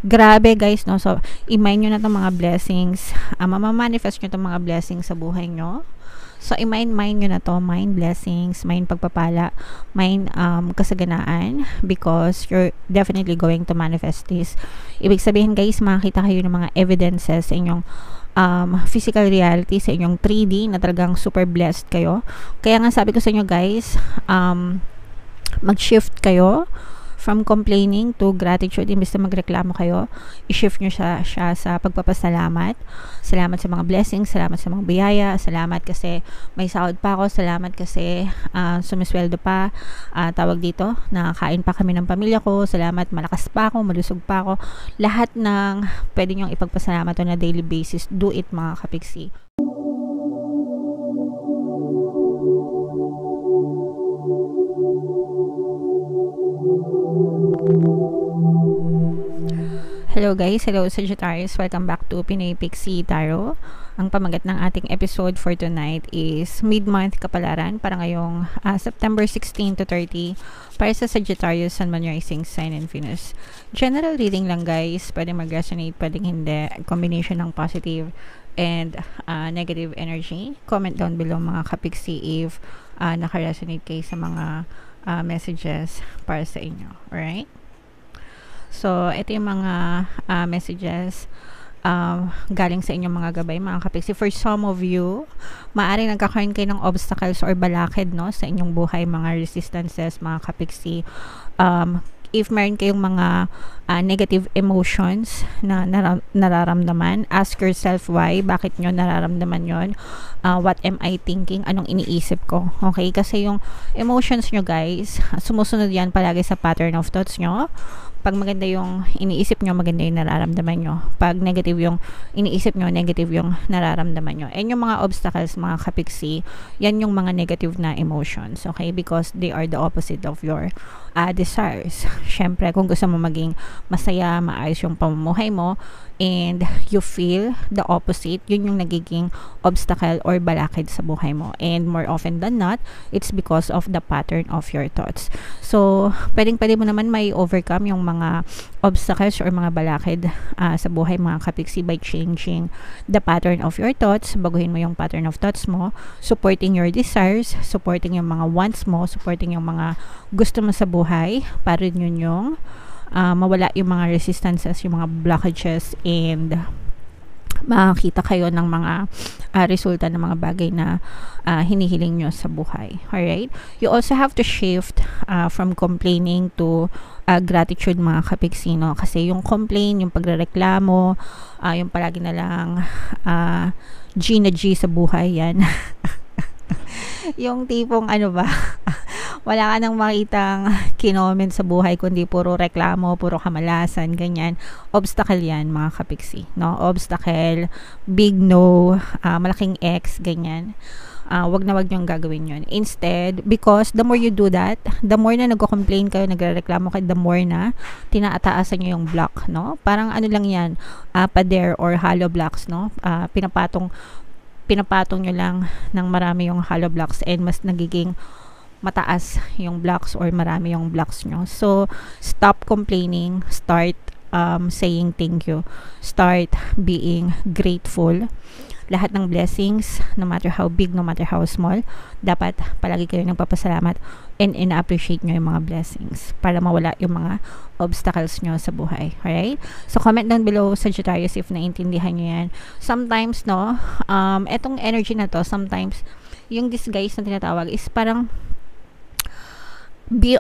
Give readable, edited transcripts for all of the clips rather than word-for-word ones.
Grabe guys, no? So, i-mind nyo na itong mga blessings. Mamamanifest nyo itong mga blessings sa buhay nyo. So, i-mind nyo na to, mind blessings, mind pagpapala, mind kasaganaan, because you're definitely going to manifest this. Ibig sabihin guys, makakita kayo ng mga evidences sa inyong physical reality, sa inyong 3D, na talagang super blessed kayo. Kaya nga sabi ko sa inyo guys, mag-shift kayo from complaining to gratitude. Imbes na magreklamo kayo, i-shift nyo siya sa pagpapasalamat. Salamat sa mga blessings, salamat sa mga biyaya, salamat kasi may sahod pa ako, salamat kasi sumisweldo pa, tawag dito, nakakain pa kami ng pamilya ko, salamat malakas pa ako, malusog pa ako. Lahat ng pwede nyong ipagpasalamat on a daily basis, do it mga kapiksi. Hello guys, hello Sagittarius, welcome back to Pinoy Pixie Tarot. Ang pamagat ng ating episode for tonight is mid-month kapalaran para ngayong September 16 to 30 para sa Sagittarius, Sun, Moon, Rising, Sign, and Venus. General reading lang guys, pwedeng mag-resonate, pwedeng hindi, combination ng positive and negative energy. Comment down below mga kapiksi if naka-resonate kayo sa mga messages para sa inyo. Alright? So, ito yung mga messages galing sa inyong mga gabay, mga kapiksi. For some of you, maaaring nagkakaroon kayo ng obstacles or balakid, no, sa inyong buhay, mga resistances, mga kapiksi. If meron kayong mga negative emotions na nararamdaman, ask yourself why, bakit nyo nararamdaman yon, what am I thinking, anong iniisip ko, okay? Kasi yung emotions nyo guys, sumusunod yan palagi sa pattern of thoughts nyo. Pag maganda yung iniisip nyo, maganda yung nararamdaman nyo. Pag negative yung iniisip nyo, negative yung nararamdaman nyo. And yung mga obstacles, mga kapiksi, yan yung mga negative na emotions, okay? Because they are the opposite of your desires. Syempre, kung gusto mo maging masaya, maayos yung pamumuhay mo, and you feel the opposite, yun yung nagiging obstacle or balakid sa buhay mo. And more often than not, it's because of the pattern of your thoughts. So, pwede mo naman may overcome yung mga obstacles or mga balakid sa buhay, mga kapiksi, by changing the pattern of your thoughts. Baguhin mo yung pattern of thoughts mo, supporting your desires, supporting yung mga wants mo, supporting yung mga gusto mo sa buhay, para yun yung mawala yung mga resistances, yung mga blockages, and makakita kayo ng mga resulta ng mga bagay na hinihiling nyo sa buhay. Alright? You also have to shift from complaining to gratitude, mga kapiksino. Kasi yung complain, yung pagrereklamo, yung palagi na lang G na G sa buhay, yan. Yung tipong ano ba, wala ka nang makitang kinoment sa buhay kundi puro reklamo, puro kamalasan, ganyan. Obstacle yan, mga kapiksi, no? Obstacle, big no, malaking X, ganyan. Wag na wag niyong gagawin yun. Instead, because the more you do that, the more na nagko-complain kayo, nagrereklamo kayo, the more na tinaataasan niyo yung block, no? Parang ano lang yan, pader or hollow blocks, no? Pinapatong nyo lang ng marami yung hollow blocks, and mas nagiging mataas yung blocks or marami yung blocks nyo. So, stop complaining, start saying thank you, start being grateful. Lahat ng blessings, no matter how big, no matter how small, dapat palagi kayo nagpapasalamat and ina-appreciate nyo yung mga blessings para mawala yung mga obstacles nyo sa buhay. Alright? So, comment down below, Sagittarius, if naintindihan nyo yan. Sometimes, no, etong energy na to, sometimes, yung disguise na tinatawag is parang be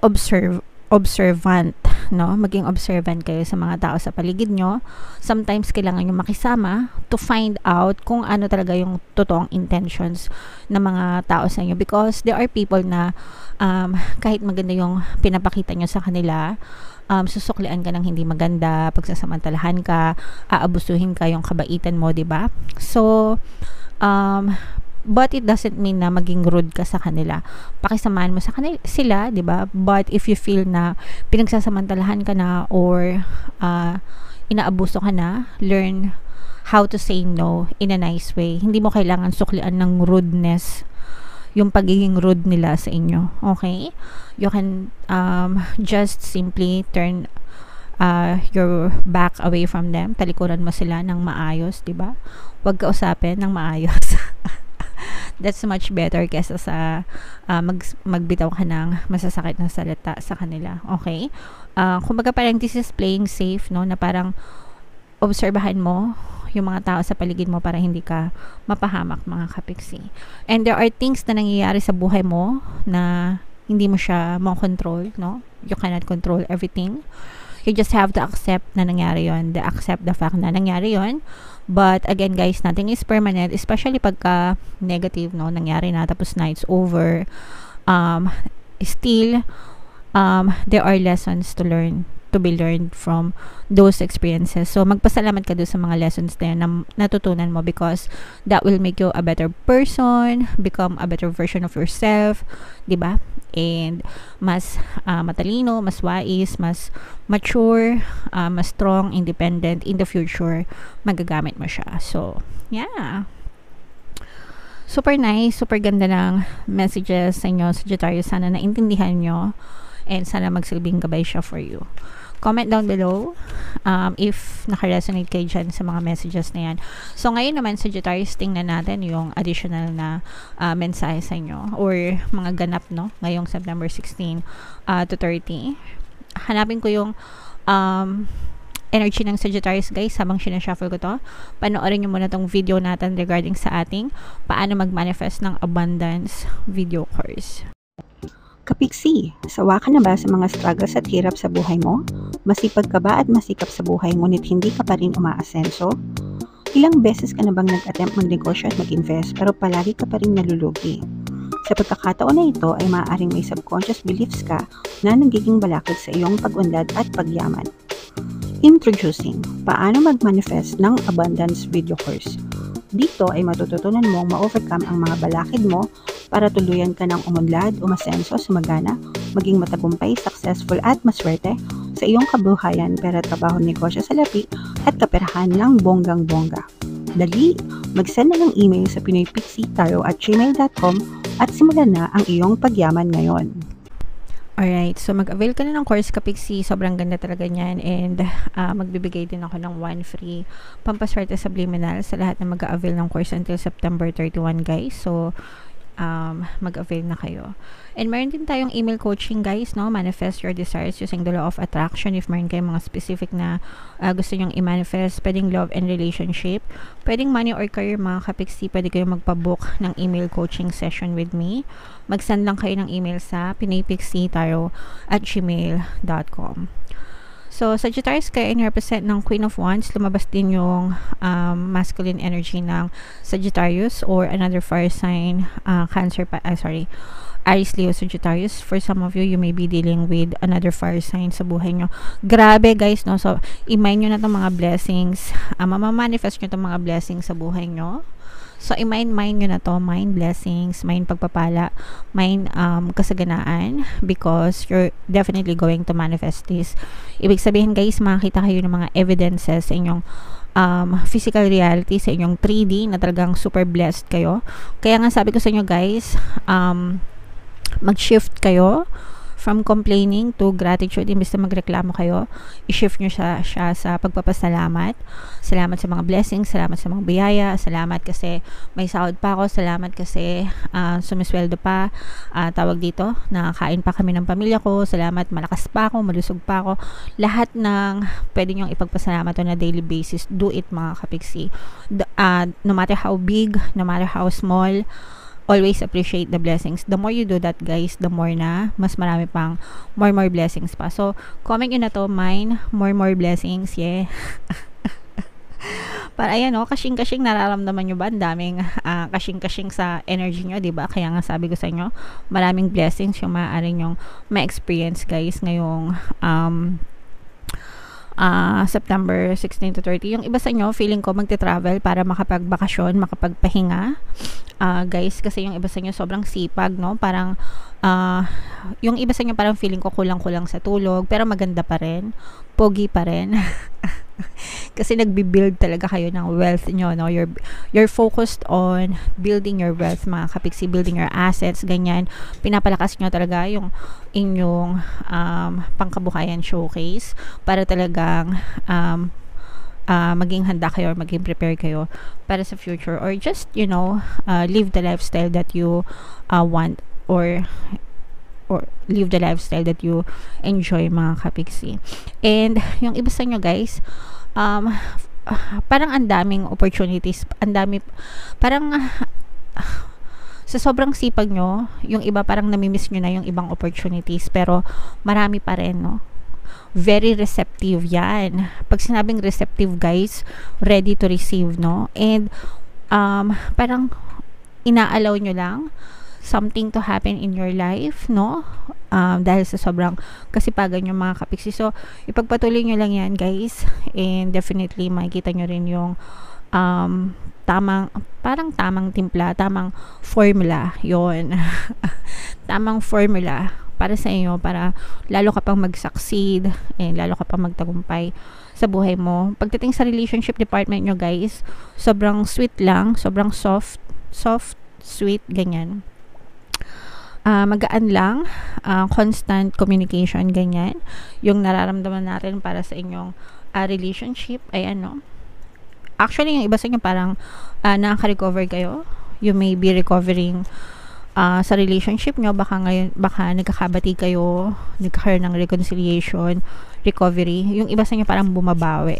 observant, no? Maging observant kayo sa mga tao sa paligid nyo. Sometimes kailangan nyo makisama to find out kung ano talaga yung totoong intentions ng mga tao sa inyo, because there are people na kahit maganda yung pinapakita nyo sa kanila, susuklian ka ng hindi maganda, pagsasamantalahan ka, aabusuhin ka yung kabaitan mo, diba? So, but it doesn't mean na maging rude ka sa kanila. Pakisamahan mo sa kanila sila, 'di ba? But if you feel na pinagsasamantalahan ka na or inaabuso ka na, learn how to say no in a nice way. Hindi mo kailangan suklian ng rudeness yung pagiging rude nila sa inyo. Okay? You can just simply turn your back away from them, talikuran mo sila ng maayos, di ba? Huwag ka usapin ng maayos. That's much better kesa sa magbitaw ka ng masasakit na salita sa kanila. Okay? Kumbaga parang this is playing safe, no? Na parang obserbahan mo yung mga tao sa paligid mo para hindi ka mapahamak, mga kapiksi. And there are things na nangyayari sa buhay mo na hindi mo siya control, no? You cannot control everything. You just have to accept na nangyari yun. Accept the fact na nangyari yun. But again guys, nothing is permanent, especially pagka negative, no? Nangyari na, tapos na, it's over. Still, there are lessons to be learned from those experiences. So, magpasalamat ka doon sa mga lessons na yun na natutunan mo, because that will make you a better person, become a better version of yourself, diba? And mas matalino, mas wise, mas mature, mas strong, independent in the future, magagamit mo siya. So, yeah. Super nice, super ganda ng messages sa inyo, Sagittarius. Sana naintindihan nyo and sana magsilbing gabay siya for you. Comment down below if naka-resonate kayo dyan sa mga messages na yan. So, ngayon naman, Sagittarius, tingnan natin yung additional na mensahe sa inyo or mga ganap, no? Ngayong September 16 to 30. Hanapin ko yung energy ng Sagittarius, guys, habang sinashuffle ko to. Panoorin nyo muna tong video natin regarding sa ating paano mag-manifest ng abundance video course. Kapiksi, sawa ka na ba sa mga struggles at hirap sa buhay mo? Masipag ka ba at masikap sa buhay ngunit hindi ka pa rin umaasenso? Ilang beses ka na bang nag-attempt magnegosyo at mag-invest pero palagi ka pa rin nalulugi? Sa pagkakataon na ito ay maaaring may subconscious beliefs ka na nagiging balakid sa iyong pag-unlad at pagyaman. Introducing, paano mag-manifest ng abundance video course. Dito ay matututunan mong ma-overcome ang mga balakid mo para tuluyan ka ng umunlad, umasenso, sumagana, maging matagumpay, successful at maswerte sa iyong kabuhayan, pera, trabaho, negosyo, salapi at kaperahan ng bonggang-bongga. Dali, mag-send na ng email sa pinoypixitaro@gmail.com at simulan na ang iyong pagyaman ngayon. Alright, so mag-avail ka na ng course, Kapiksi. Sobrang ganda talaga niyan. And magbibigay din ako ng 1 free pampaswerte subliminal sa lahat na mag-avail ng course until September 31, guys. So, mag-avail na kayo. And meron din tayong email coaching, guys, no? Manifest your desires using the law of attraction. If meron kayong mga specific na gusto nyong i-manifest, pwedeng love and relationship, pwedeng money or career, mga Kapiksi, pwede kayong magpabook ng email coaching session with me. Mag-send lang kayo ng email sa pinoypixitaro@gmail.com. So, Sagittarius, kayo in-represent ng Queen of Wands. Lumabas din yung masculine energy ng Sagittarius or another fire sign, Aries, Leo, Sagittarius. For some of you, you may be dealing with another fire sign sa buhay nyo. Grabe, guys, no? So, i-mind nyo na itong mga blessings. Mamamanifest nyo itong mga blessings sa buhay nyo. So, i-mind nyo na to, mind blessings, mind pagpapala, mind kasaganaan, because you're definitely going to manifest this. Ibig sabihin, guys, makakita kayo ng mga evidences sa inyong physical reality, sa inyong 3D, na talagang super blessed kayo. Kaya nga sabi ko sa inyo, guys, mag-shift kayo from complaining to gratitude. Imbes na magreklamo kayo, i-shift nyo siya sa pagpapasalamat. Salamat sa mga blessings, salamat sa mga biyaya, salamat kasi may sahod pa ako, salamat kasi sumisweldo pa, tawag dito, nakakain pa kami ng pamilya ko, salamat, malakas pa ako, malusog pa ako. Lahat ng pwede nyong ipagpasalamat on a daily basis, do it, mga Kapiksi. No matter how big, no matter how small, always appreciate the blessings. The more you do that, guys, the more na mas marami pang more blessings pa. So, comment nyo na to, mine, more blessings, yeah. Para ayan, oh, kasing-kasing nararamdaman nyo ba? Ang daming kasing-kasing sa energy nyo, diba? Kaya nga sabi ko sa inyo, maraming blessings yung maaari nyong ma-experience, guys, ngayong September 16 to 30. Yung iba sa inyo, feeling ko magte-travel para makapagbakasyon, makapagpahinga. Guys, kasi yung iba sa inyo sobrang sipag, no? Parang yung iba sa inyo parang feeling ko kulang-kulang sa tulog, pero maganda pa rin, pogi pa rin. Kasi nagbi-build talaga kayo ng wealth nyo, no? You're focused on building your wealth, mga kapiksi, building your assets, ganyan. Pinapalakas nyo talaga yung inyong pangkabuhayan showcase para talagang maging handa kayo or maging prepare kayo para sa future, or just, live the lifestyle that you want, or live the lifestyle that you enjoy, mga kapiksi. And yung iba sa inyo, guys, parang ang daming opportunities, parang sa sobrang sipag nyo, yung iba parang namimiss nyo na yung ibang opportunities, pero marami pa rin, no? Very receptive yan. Pag sinabing receptive, guys, ready to receive, no? And parang inaalaw nyo lang something to happen in your life, no? Dahil sa sobrang kasipagan yung mga kapiksi. So, ipagpatuloy nyo lang yan, guys. And definitely, makikita nyo rin yung tamang timpla, tamang formula, yon. Tamang formula para sa inyo, para lalo ka pang mag-succeed and lalo ka pang magtagumpay sa buhay mo. Pagdating sa relationship department nyo, guys, sobrang sweet lang, sobrang soft, sweet, ganyan. Magaan lang, constant communication, ganyan. Yung nararamdaman natin para sa inyong relationship ay actually, yung iba sa inyo parang nakaka-recover kayo. You may be recovering sa relationship nyo. Baka nagkakabati kayo, nagkakaroon ng reconciliation, recovery. Yung iba sa inyo parang bumabawi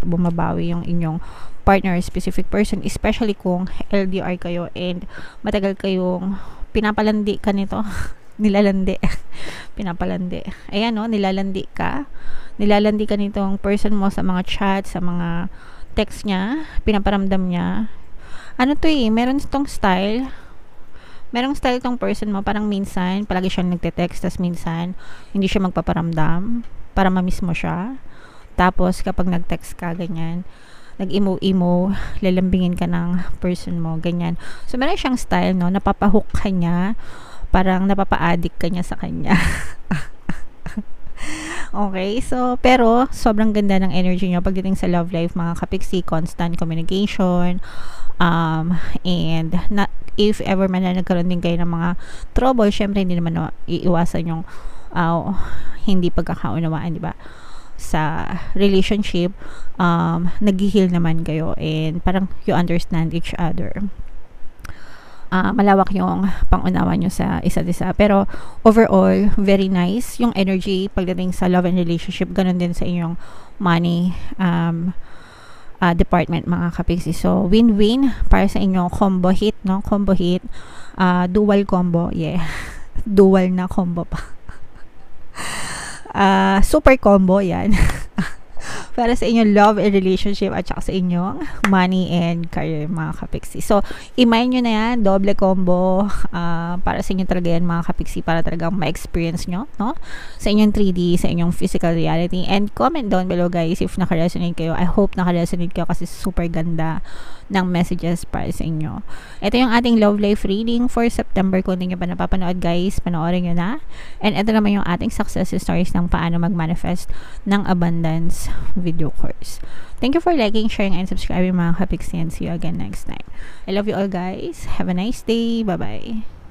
yung inyong partner, specific person, especially kung LDR kayo and matagal kayong pinapalandi ka nito. Nilalandi. Pinapalandi. Ayan, no? Nilalandi ka nitong person mo sa mga chat, sa mga text niya, pinaparamdam niya. Meron itong style. Merong style tong person mo, parang minsan, palagi siyang nagte-text, tas minsan, hindi siya magpaparamdam, para ma-miss mo siya. Tapos, kapag nag-text ka, ganyan, nag-emo, lalambingin ka ng person mo, ganyan. So, meron siyang style, no? Napapahook ka niya, parang napapa-addict ka niya sa kanya. Okay, so, pero, sobrang ganda ng energy niyo pagdating sa love life, mga kapiksi, constant communication, and if ever man na nagkaroon din kayo ng mga trouble, syempre, hindi naman iiwasan yung hindi pagkakaunawaan, di ba? Sa relationship, nag-heal naman kayo and parang you understand each other. Malawak yung pangunawa nyo sa isa't isa. Pero overall, very nice yung energy pagdating sa love and relationship. Ganun din sa inyong money department, mga kapiksi. So, win-win para sa inyong combo hit, no? Combo hit. Dual combo. Yeah. Dual na combo pa. Super combo, yan. Para sa inyong love and relationship at saka sa inyong money and career, mga kapiksi. So, i-mind nyo na yan, doble combo, para sa inyo talaga yan, mga kapiksi, para talagang ma-experience nyo, no? Sa inyong 3D, sa inyong physical reality. And comment down below, guys, if naka-resonate kayo. I hope naka-resonate kayo kasi super ganda ng messages para sa inyo. Ito yung ating love life reading for September. Kung hindi nyo pa napapanood, guys, panoorin nyo na. And ito naman yung ating success stories ng paano mag-manifest ng abundance video course. Thank you for liking, sharing, and subscribing, mga kapiksi, and see you again next time. I love you all, guys. Have a nice day. Bye-bye.